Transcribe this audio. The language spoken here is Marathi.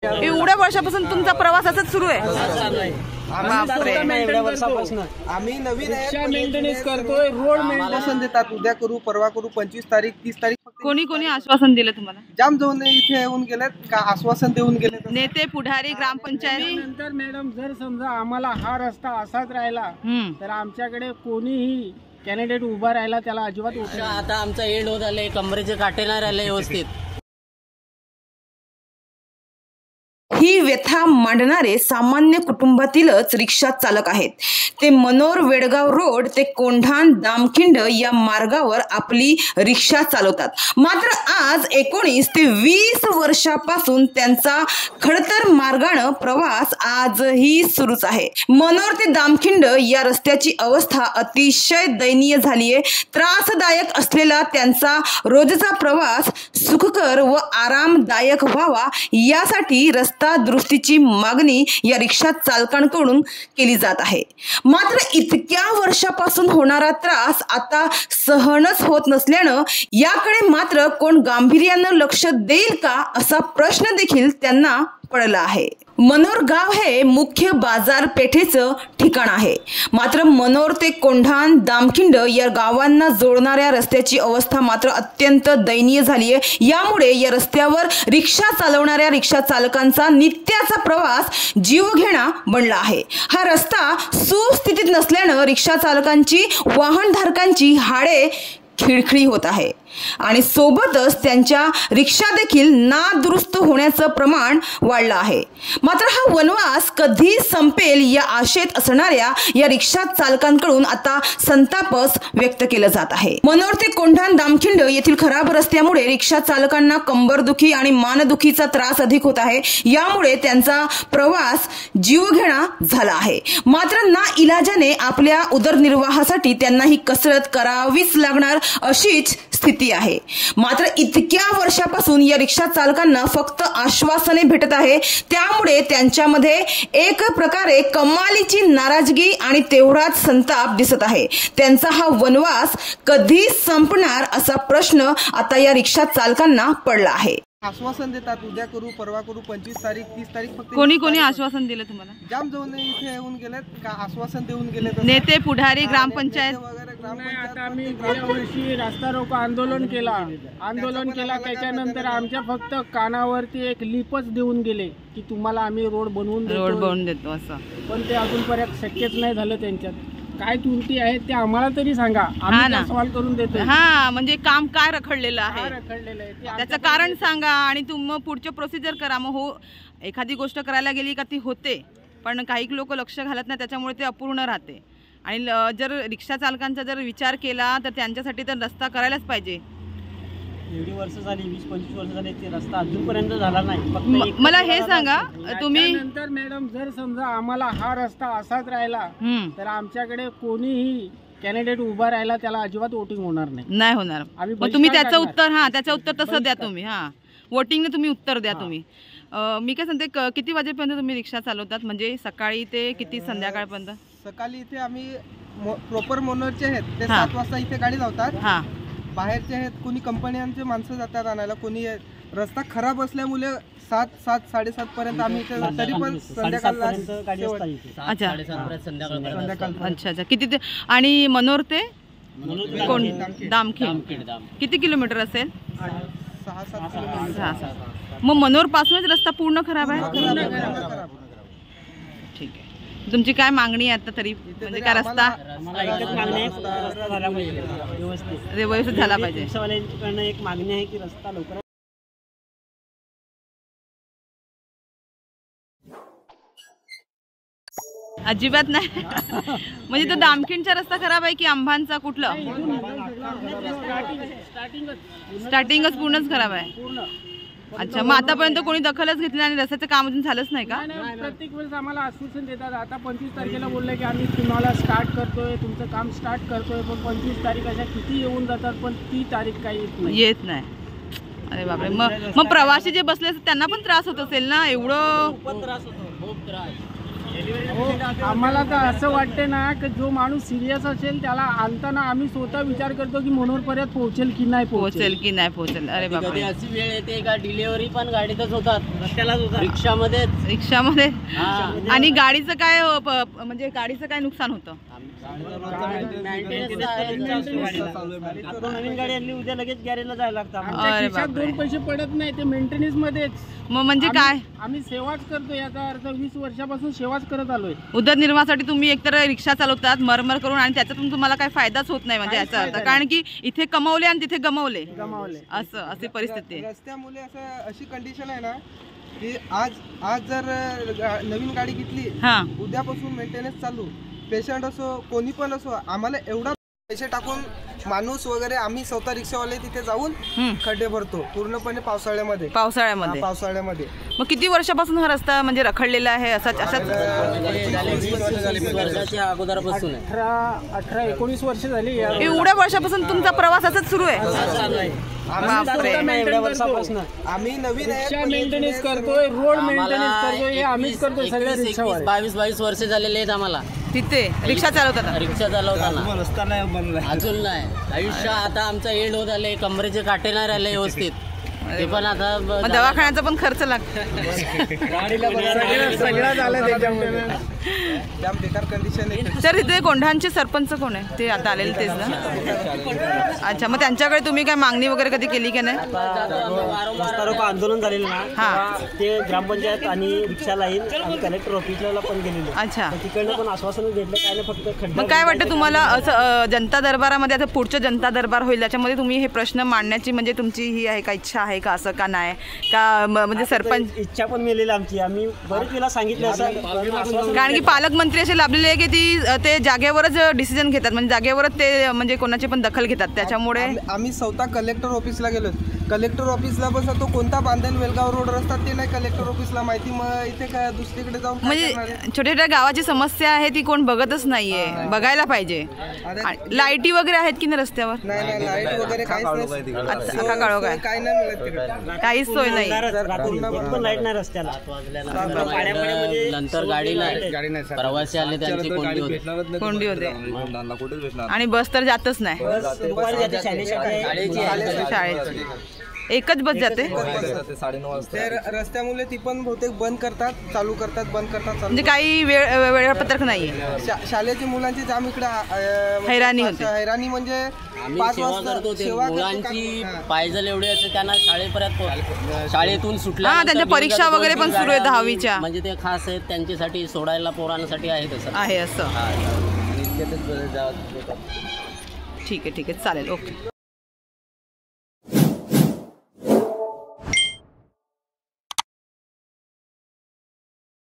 एवढ्या वर्षापासून तुमचा प्रवास असाच सुरू आहे? आम्ही नवीन मेंटेनन्स करतोय, रोड मेंटेनन्स देतात, उद्या करू, परवा करू, 25 तारीख 30 तारीख. कोणी कोणी आश्वासन दिलं तुम्हाला? जाम जाऊन इथे येऊन गेलेत का आश्वासन देऊन गेले नेते, पुढारी, ग्रामपंचायत. नंतर मॅडम जर समजा आम्हाला हा रस्ता असाच राहिला तर आमच्याकडे कोणीही कॅन्डिडेट उभा राहिला त्याला अजिबात आता आमचा एंड होत आले, कमरेचे काटे नाही राहिले व्यवस्थित. ही व्यथा मांडणारे सामान्य कुटुंबातीलच रिक्षा चालक आहेत. ते मनोर वेडगाव रोड ते कोंढाण दामखिंड या मार्गावर आपली रिक्षा चालवतात. मात्र आज 19 ते 20 वर्षापासून त्यांचा खडतर मार्गाने प्रवास आजही सुरूच आहे. मनोर ते दामखिंड या रस्त्याची अवस्था अतिशय दयनीय झाली आहे. त्रासदायक असलेला त्यांचा रोजचा प्रवास सुखकर व आरामदायक व्हावा यासाठी रस्ता दुरुस्तीची मागणी या रिक्षा चालकांकडून केली जात आहे. मात्र इतक्या वर्षापासून होणारा त्रास आता सहनच होत नसल्यानं याकडे मात्र कोण गांभीर्यानं लक्ष देईल का असा प्रश्न देखील त्यांना पडला आहे. मनोर गाव हे मुख्य बाजारपेठेचं ठिकाण आहे. मात्र मनोर ते कोंढाण दामखिंड या गावांना जोडणाऱ्या रस्त्याची अवस्था मात्र अत्यंत दयनीय झाली आहे. यामुळे या रस्त्यावर रिक्षा चालवणाऱ्या रिक्षा चालकांचा नित्याचा प्रवास जीवघेणा बनला आहे. हा रस्ता सुस्थितीत नसल्यानं रिक्षा चालकांची, वाहनधारकांची हाडे खिळखिळी होत आहे आणि सोबतच त्यांच्या रिक्षा देखील नादुरुस्त होण्याचं प्रमाण वाढलं आहे. मात्र हा वनवास कधी संपेल या आशेत असणाऱ्या या रिक्षा चालकांकडून आता संतापच व्यक्त केलं जात आहे. मनोर ते कोंढाण दामखिंड येथील खराब रस्त्यामुळे रिक्षा चालकांना कंबरदुखी आणि मानदुखीचा त्रास अधिक होत आहे. यामुळे त्यांचा प्रवास जीवघेणा झाला आहे. मात्र ना इलाजाने आपल्या उदरनिर्वाहासाठी त्यांना ही कसरत करावीच लागणार अशीच स्थिती आहे. मात्र इतक्या वर्षापासून या रिक्षा चालकांना फक्त आश्वासने भेटत आहे. त्यामुळे त्यांच्यामध्ये एक प्रकारे कमालीची नाराजगी आणि तेवढाच संताप दिसत आहे. त्यांचा हा वनवास कधी संपणार असा प्रश्न आता या रिक्षा चालकांना पडला आहे. आश्वासन देतात, उद्या करू, परवा करू, 25 तारीख 30 तारीख. फक्त कोणी कोणी आश्वासन दिलं तुम्हाला? जाम जाऊन इथे येऊन गेलेत का आश्वासन देऊन गेलेत नेते, पुढारी, ग्रामपंचायत. आता आम्ही गेल्या वर्षी रस्ता रोको आंदोलन केला त्याच्यानंतर आमच्या फक्त कानावरती एक लिपच देऊन गेले की तुम्हाला आम्ही रोड बनवून देतो असं. पण ते अजूनपर्यंत शक्यच नाही झालं. त्यांच्यात काय त्रुटी आहेत ते आम्हाला तरी सांगा, आम्ही सवाल करून देतो. हा, म्हणजे काम काय रखडलेलं आहे त्याचं कारण सांगा आणि तुम्ही पुढचे प्रोसिजर करा. मग हो, एखादी गोष्ट करायला गेली का ती होते, पण काही लोक लक्ष घालत नाही, त्याच्यामुळे ते अपूर्ण राहते. आणि जर रिक्षा चालकांचा जर विचार केला तर त्यांच्यासाठी तर रस्ता करायलाच पाहिजे. एवढी वर्ष झाली, 20-25 वर्ष झाली, ते रस्ता अजूनपर्यंत झाला नाही. मला हे सांगा, तुम्ही नंतर मॅडम जर समजा आम्हाला हा रस्ता असाच राहिला तर आमच्याकडे कोणीही कॅन्डिडेट उभा राहिला त्याला अजिबात वोटिंग होणार नाही होणार. मग तुम्ही त्याचं उत्तर त्याचं उत्तर तसं द्या तुम्ही. वोटिंगने तुम्ही उत्तर द्या तुम्ही. मी काय सांगते, किती वाजेपर्यंत तुम्ही रिक्षा चालवतात? म्हणजे सकाळी ते किती संध्याकाळपर्यंत? सकाळी इथे आम्ही प्रॉपर मनोरचे आहेत ते 7 वाजता इथे गाडी लावतात. बाहेरचे आहेत, कोणी कंपन्यांचे माणसं जातात आणायला, कोणी रस्ता खराब असल्यामुळे 7-7:30 पर्यंत आम्ही इथे, तरी पण संध्याकाळला. अच्छा. किती ते आणि मनोर ते दामखिंड किती किलोमीटर असेल? 6-7 किलोमीटर. मग मनोर पासूनच रस्ता पूर्ण खराब आहे? ठीक आहे. तुमची काय मागणी आहे आता तरी? म्हणजे काय रस्ता व्यवस्थित झाला पाहिजे. एक मागणी आहे की रस्ता लवकर. अजिबात नाही. म्हणजे तो दामखिंडचा रस्ता खराब आहे की आंबांचा? कुठलं? स्टार्टिंगच पूर्णच खराब आहे. अच्छा, मग आतापर्यंत कोणी दखलच घेतली आणि रस्त्याचं काम अजून झालंच नाही का? प्रत्येक वेळेस आम्हाला आश्वासन देतात. आता 25 तारखेला बोलले की आम्ही तुम्हाला स्टार्ट करतोय, तुमचं काम स्टार्ट करतोय, पण 25 तारीख अशा किती येऊन जातात पण ती तारीख काही येत नाही. अरे बापरे. मग प्रवासी जे बसले त्यांना पण त्रास होत असेल ना? एवढं त्रास होतो, खूप त्रास. आम्हाला तर असं वाटते ना की जो माणूस सिरियस असेल त्याला आणताना आम्ही स्वतः विचार करतो की मनोरपर्यंत पोहोचेल की नाही पोहोचेल की नाही पोहोचेल. अरे कधी बापरे, अशी वेळ येते का डिलिव्हरी पण गाडीतच होतात, रस्त्यालाच होतात, रिक्षामध्येच. रिक्षामध्ये. हा. आणि गाडीचं काय म्हणजे गाडीचं काय नुकसान होतं? नवीन गाडी आणली उद्या लगेच गॅरेजला जायला लागतं. आमच्या अरे खिशात बापरे. 2 पैसे पडत नाही, ते मेंटेनन्स मध्येच. मग म्हणजे काय आम्ही सेवाच करतो, याचा अर्थ 20 वर्षापासून सेवाच करत आलोय. उदरनिर्वाहासाठी तुम्ही एकतर रिक्षा चालवतात मरमर करून आणि त्याच्यातून तुम्हाला काही फायदाच होत नाही म्हणजे याचा अर्थ, कारण की इथे कमवले आणि तिथे गमावले अशी परिस्थिती आहे. रस्त्यामुळे असं अशी कंडिशन आहे ना की आज जर नवीन गाडी घेतली, उद्यापासून मेंटेनन्स चालू, पेशंट असो कोणी पण असो, आम्हाला एवढा पैसे टाकून माणूस वगैरे आम्ही स्वतः रिक्षावाले तिथे जाऊन खड्डे भरतो पूर्णपणे पावसाळ्यामध्ये. मग किती वर्षापासून हा रस्ता म्हणजे रखडलेला आहे असाच? अगोदरपासून 18-19 वर्ष झाली. एवढ्या वर्षापासून तुमचा प्रवास असाच सुरू आहे? आम्ही नवीन मेंटेनन्स करतोय, रोड मेंटेनन्स करतोय, हे आम्हीच करतोय सगळ्या रिक्षावाले. 22 वर्ष झालेले आहेत आम्हाला तिथे रिक्षा चालवताना. रस्ता नाही अजून नाही. आयुष्य आता आमचा एंड होत आले, कमरेचे काटे नाही राहिले व्यवस्थित. ते पण आता दवाखान्याचा पण खर्च लागतो. सगळं झालं त्याच्यामध्ये. बेकार कंडिशन आहे. सर इथे कोंढाणचे सरपंच कोण आहे? ते आता आलेले तेच ना? अच्छा, मग त्यांच्याकडे तुम्ही काय मागणी वगैरे कधी केली की नाही? रस्ता रोको आंदोलन झालेलं ना, ते ग्रामपंचायत आणि रिक्षा लाईन आणि कलेक्टर ऑफिसला पण गेलेलो. अच्छा, तिकडनं पण आश्वासन भेटलं काय नाही, फक्त खड्डा. मग काय वाटतं तुम्हाला असं जनता दरबारामध्ये, आता पुढचं जनता दरबार होईल त्याच्यामध्ये तुम्ही हे प्रश्न मांडण्याची म्हणजे तुमची ही आहे का, इच्छा आहे का, असं का नाही का? म्हणजे सरपंच इच्छा पण मिळेली आमची, आम्ही बरेच वेळा सांगितलं असं, कारण की पालकमंत्री असे लाभलेले आहे की ते जागेवरच डिसिजन घेतात, म्हणजे जागेवरच ते म्हणजे कोणाची पण दखल घेतात. त्याच्यामुळे आम्ही स्वतः कलेक्टर ऑफिसला गेलो. कलेक्टर ऑफिसला पण तो कोणता बांधेल वेलगाव रोड रस्ता ते नाही कलेक्टर ऑफिसला माहिती, मग इथे काय दुसरीकडे जाऊन म्हणजे छोट्या छोट्या गावाची समस्या आहे ती कोण बघतच नाहीये, बघायला पाहिजे. लाईटी वगैरे आहेत की नाही रस्त्यावर? नाही, लाईट वगैरे काहीच नाही, काय नाही मिळत तिकडे, काहीच सोय नाही. पण लाईट नाही रस्त्याला. नंतर गाडी नाही, प्रवासी आले त्यांची कोंडी होते आणि बस तर जातच नाही. शाळेची एकच बस जाते. रस्त्यामुळे ती पण बहुतेक बंद करतात, चालू करतात, बंद करतात, म्हणजे काही वेळापत्रक नाहीये. शाळेची मुलांची जाम इकडे हैराणी होते. हैराणी म्हणजे 5 वाजता मुलांची पायजल एवढी असते त्यांना शाळेपर्यंत, शाळेतून सुटल्या त्यांच्या परीक्षा वगैरे पण सुरू आहे 10वीच्या, म्हणजे ते खास आहेत त्यांच्यासाठी, सोडायला पोरांसाठी आहे तसं आहे असं. ठीक आहे चालेल, ओके.